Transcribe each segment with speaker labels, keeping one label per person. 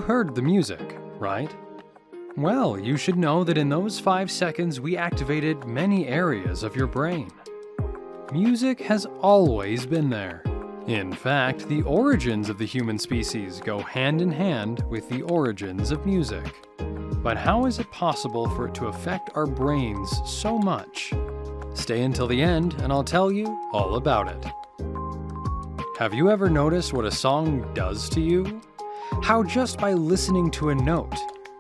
Speaker 1: You heard the music, right? Well, you should know that in those 5 seconds we activated many areas of your brain. Music has always been there. In fact, the origins of the human species go hand in hand with the origins of music. But how is it possible for it to affect our brains so much? Stay until the end and I'll tell you all about it. Have you ever noticed what a song does to you? How just by listening to a note,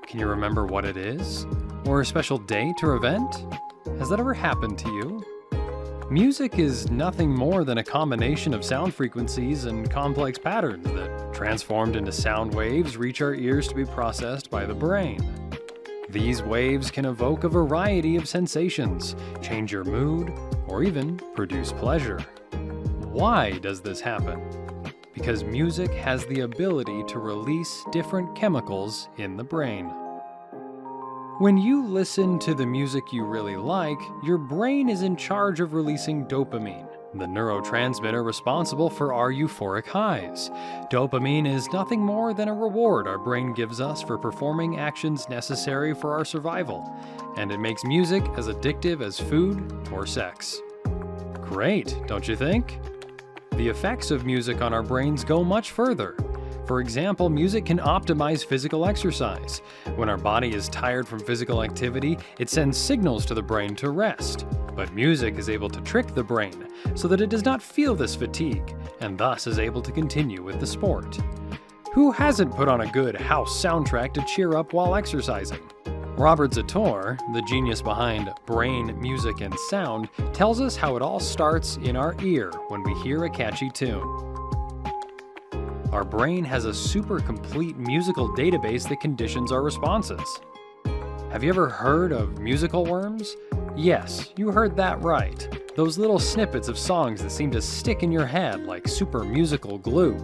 Speaker 1: can you remember what it is? Or a special date or event? Has that ever happened to you? Music is nothing more than a combination of sound frequencies and complex patterns that, transformed into sound waves, reach our ears to be processed by the brain. These waves can evoke a variety of sensations, change your mood, or even produce pleasure. Why does this happen? Because music has the ability to release different chemicals in the brain. When you listen to the music you really like, your brain is in charge of releasing dopamine, the neurotransmitter responsible for our euphoric highs. Dopamine is nothing more than a reward our brain gives us for performing actions necessary for our survival, and it makes music as addictive as food or sex. Great, don't you think? The effects of music on our brains go much further. For example, music can optimize physical exercise. When our body is tired from physical activity, it sends signals to the brain to rest. But music is able to trick the brain so that it does not feel this fatigue, and thus is able to continue with the sport. Who hasn't put on a good house soundtrack to cheer up while exercising? Robert Zator, the genius behind brain, music, and sound, tells us how it all starts in our ear when we hear a catchy tune. Our brain has a super complete musical database that conditions our responses. Have you ever heard of musical worms? Yes, you heard that right. Those little snippets of songs that seem to stick in your head like super musical glue,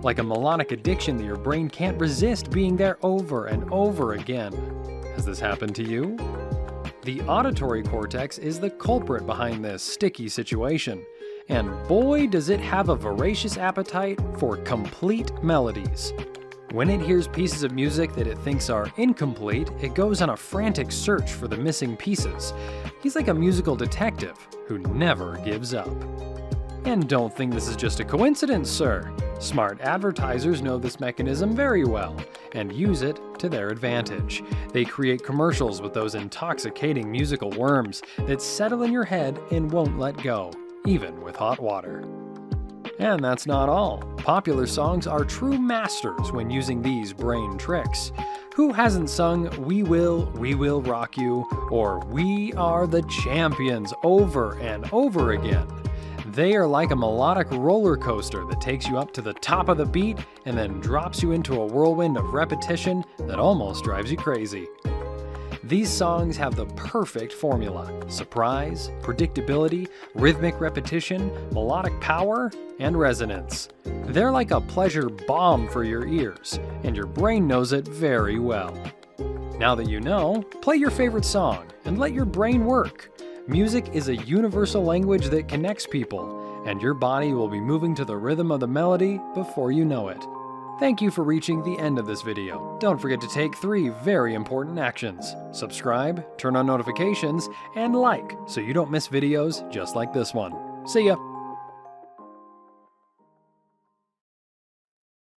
Speaker 1: like a melodic addiction that your brain can't resist being there over and over again. Has this happened to you? The auditory cortex is the culprit behind this sticky situation. And boy, does it have a voracious appetite for complete melodies. When it hears pieces of music that it thinks are incomplete, it goes on a frantic search for the missing pieces. He's like a musical detective who never gives up. And don't think this is just a coincidence, sir. Smart advertisers know this mechanism very well and use it to their advantage. They create commercials with those intoxicating musical worms that settle in your head and won't let go, even with hot water. And that's not all. Popular songs are true masters when using these brain tricks. Who hasn't sung We Will Rock You" or "We Are the Champions" over and over again? They are like a melodic roller coaster that takes you up to the top of the beat and then drops you into a whirlwind of repetition that almost drives you crazy. These songs have the perfect formula: surprise, predictability, rhythmic repetition, melodic power, and resonance. They're like a pleasure bomb for your ears, and your brain knows it very well. Now that you know, play your favorite song and let your brain work. Music is a universal language that connects people, and your body will be moving to the rhythm of the melody before you know it. Thank you for reaching the end of this video. Don't forget to take 3 very important actions: subscribe, turn on notifications, and like so you don't miss videos just like this one. See ya!